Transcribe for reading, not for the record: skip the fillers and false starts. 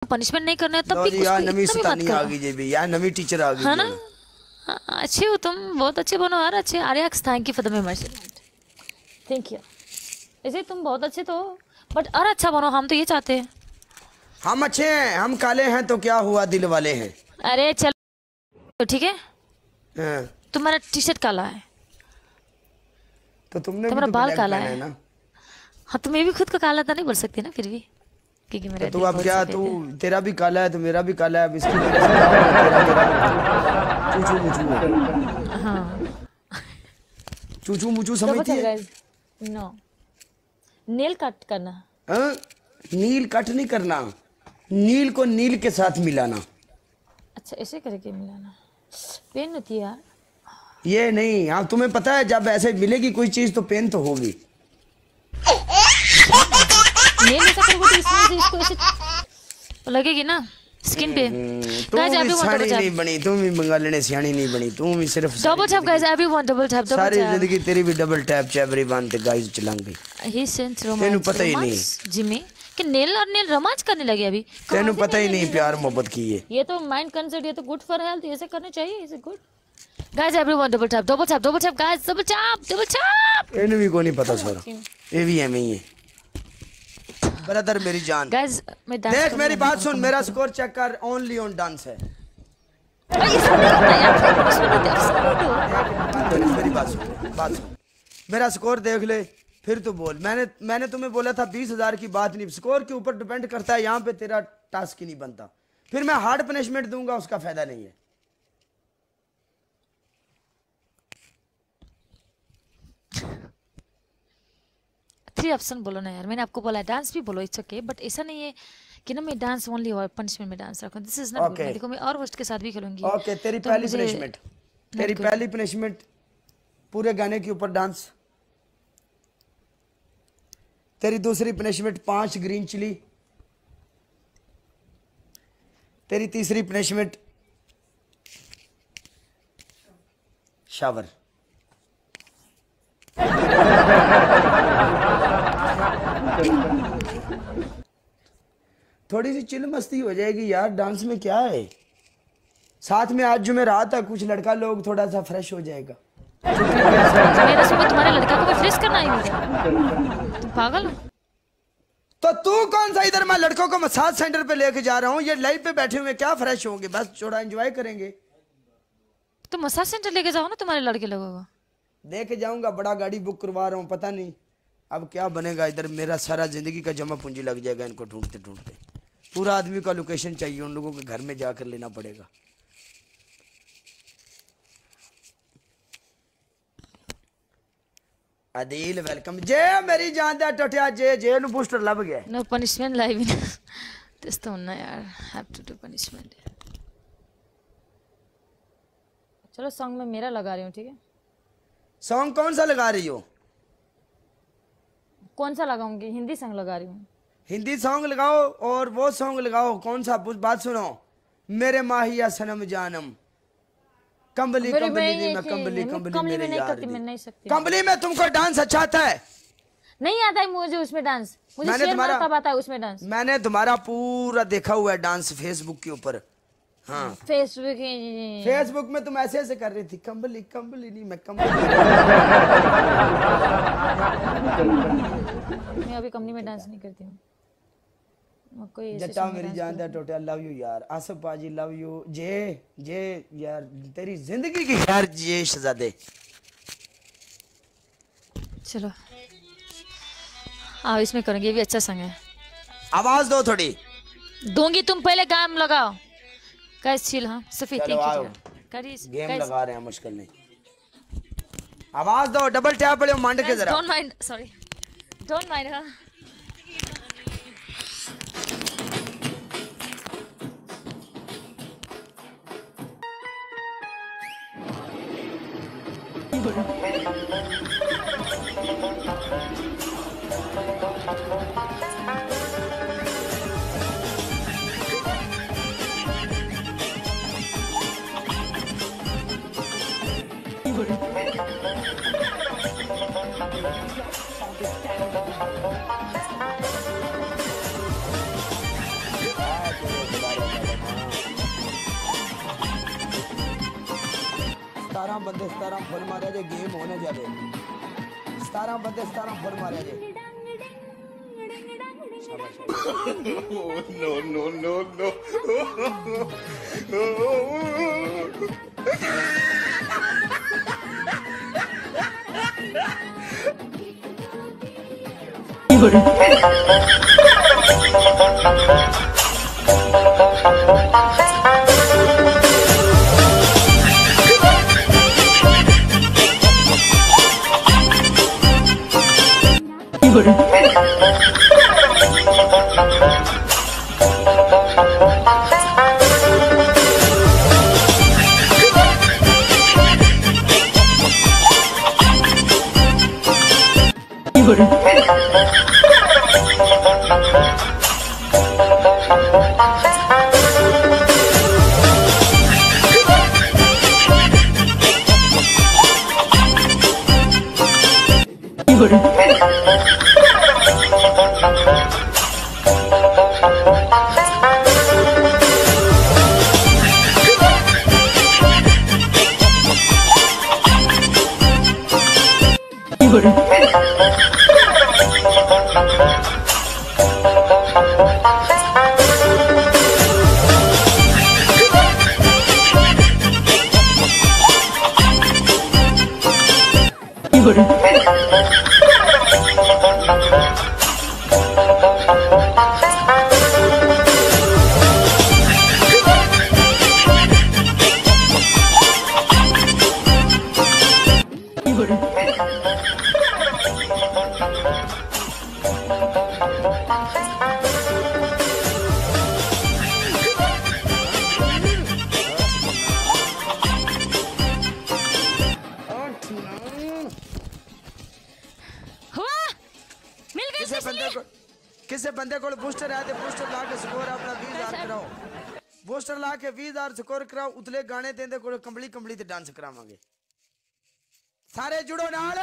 Punishment नहीं करना है तब भी यार कुछ नवी इतना भी सतानी मत आ करो। गई जी भी यार, नवी टीचर आ गई है ना? अच्छे हो तुम, बहुत अच्छे बनो यार, अच्छे। आर्यक्स thank you for the membership. Thank you. ऐसे तुम बहुत अच्छे तो हो, बट और अच्छा बनो, हम तो ये चाहते हैं। हम अच्छे हैं, हम काले हैं तो क्या हुआ, दिल वाले हैं। अरे चल तो ठीक है, हाँ। तुम्हारा टी शर्ट काला है, तो तुमने भी तुम्हारा तो बाल ब्लैक काला पहना है है। ना। हाँ तो मैं भी खुद को काला तो नहीं बोल सकती ना फिर भी, क्योंकि तो मेरा तू दिल अब बहुत क्या, सफेद तू है। तेरा भी काला है तो मेरा भी काला है, अब इसकी वजह से क्या होगा, तेरा चूचू मुचू है। हाँ चूचू मुचू तो समझती है। गाइस, नो नेल कट करना। हाँ? नील कट नहीं करना, नील को नील के साथ मिलाना। अच्छा ऐसे करके मिलाना, पेन होती है यार। ये नहीं, हाँ तुम्हें पता है जब ऐसे मिलेगी कोई चीज तो पेन तो होगी। नेल ऐसा करोगे तो इसमें से इसको ऐसे लगेगी ना स्किन पे। तू गाइस भी एवरीवन सियानी डबल नहीं टैप, बनी, तू भी बंगाली सियानी नहीं बनी, तू भी सिर्फ double tap guys everyone, double tap, double सारी टैप। जिंदगी तेरी भी डबल टैप एवरीवन ते गाइस चलांगी। ही सेंस रोमांस, तेनू पता ही नहीं। जिमी कि नेल और नेल रोमांस करने लगे अभी। तेनू पता ही नहीं प्यार मोहब्बत की है। ये तो माइंड कंसर्ट, ये तो गुड फॉर हेल्थ, ऐसे करने चाहिए, is good. Guys everyone double tap, double tap, double tap guys, double tap, double tap. इन्हें भी को नहीं पता सारा, ये भी एम ही है। ब्रदर मेरी जान, गाइस मैं डांस देख मेरी बात सुन, मेरा स्कोर चेक कर, ओनली ऑन डांस है। ये सब नहीं होता यार, पनिशमेंट होती है, सब नहीं दो। मेरी बात सुन, बात सुन, मेरा स्कोर देख ले फिर तू बोल। मैंने तुम्हें बोला था 20,000 की बात नहीं, स्कोर के ऊपर डिपेंड करता है, यहाँ पे तेरा टास्क ही नहीं बनता। फिर मैं हार्ड पनिशमेंट दूंगा, उसका फायदा नहीं है। थ्री ऑप्शन बोलो ना यार, मैंने आपको बोला डांस भी बोलो, इट्स ओके, बट ऐसा नहीं है कि ना मैं डांस ओनली और पनिशमेंट में डांस रखूं, दिस इज नॉट गुड। मैं देखो मैं और होस्ट के साथ भी खेलूंगी। ओके तेरी तो पहली मुझे पनिशमेंट, तेरी good. पहली पनिशमेंट पूरे गाने के ऊपर डांस। तेरी दूसरी पनिशमेंट 5 ग्रीन चिली। तेरी तीसरी पनिशमेंट शावर। थोड़ी सी चिल मस्ती हो जाएगी यार, डांस में क्या है। साथ में आज जुमेरात है, कुछ लड़का लोग थोड़ा सा फ्रेश हो जाएगा। मेरा सुबह तुम्हारे लड़का को मैं फ्रेश करना आई हूँ, तुम पागल हो? तो तू कौन सा, इधर मैं लड़कों को मसाज सेंटर पे लेके जा रहा हूँ, ये लाइव पे बैठे हुए क्या फ्रेश होंगे, बस थोड़ा एंजॉय करेंगे। तो मसाज सेंटर लेके जाओ ना तुम्हारे लड़के लोगों को। लेके जाऊंगा, बड़ा गाड़ी बुक करवा रहा हूँ, पता नहीं अब क्या बनेगा। इधर मेरा सारा जिंदगी का जमा पूंजी लग जाएगा इनको ढूंढते ढूंढते। पूरा आदमी का लोकेशन चाहिए, उन लोगों के घर में जाकर लेना पड़ेगा। अदील वेलकम जे मेरी जान दा टोटिया जे जे नु बूस्टर लग गया। No punishment live in this तो ना यार, हैव टू डू पनिशमेंट। चलो सॉन्ग में मेरा लगा रही हूँ, ठीक है? सॉन्ग कौन सा लगा रही हो? कौन सा लगाऊंगी? हिंदी सॉन्ग लगा रही हूँ। हिंदी सॉन्ग लगाओ और वो सॉन्ग लगाओ, कौन सा? बात सुनो, मेरे माहिया सनम जानम, कंबली कंबली दी मैं कंबली कंबली मेरे यार दी। मैं नहीं सकती। कंबली में तुमको डांस अच्छा आता है? नहीं आता है मुझे उसमें डांस, मुझे शेर मार तब आता है उसमें डांस। मैंने तुम्हारा पूरा देखा हुआ है डांस फेसबुक के ऊपर। हाँ फेसबुक में तुम ऐसे ऐसे कर रही थी, कंबली कंबली नहीं मैं कंबली। मैं अभी कंपनी में डांस नहीं करती हूँ। जट्टा मेरी जान दा टोटा, लव यू यार। आसफ पाजी लव यू। जे यार तेरी जिंदगी की यार जे शहजादे। चलो आओ इसमें करेंगे, ये भी अच्छा संग है। आवाज दो थोड़ी। दूंगी, तुम पहले गाम लगाओ। Guys chill. हाँ Safi thank you guys. Game लगा रहे हैं, मुश्किल नहीं। आवाज दो, डबल टैप बड़े मांड के जरा। Don't mind, sorry don't mind. हाँ 17 बंदे 17 फुल मारे जे गेम होने जावे 17 बंदे 17 फुल मारे जे No, no, no, no. किसी बंदे को बूस्टर है बूस्टर ला के स्कोर अपना 20,000 कराओ बूस्टर ला के 20,000 स्कोर कराओ उतले गाने देंदे को कंबली कंबली ते डांस करावांगे सारे जुड़ो नाल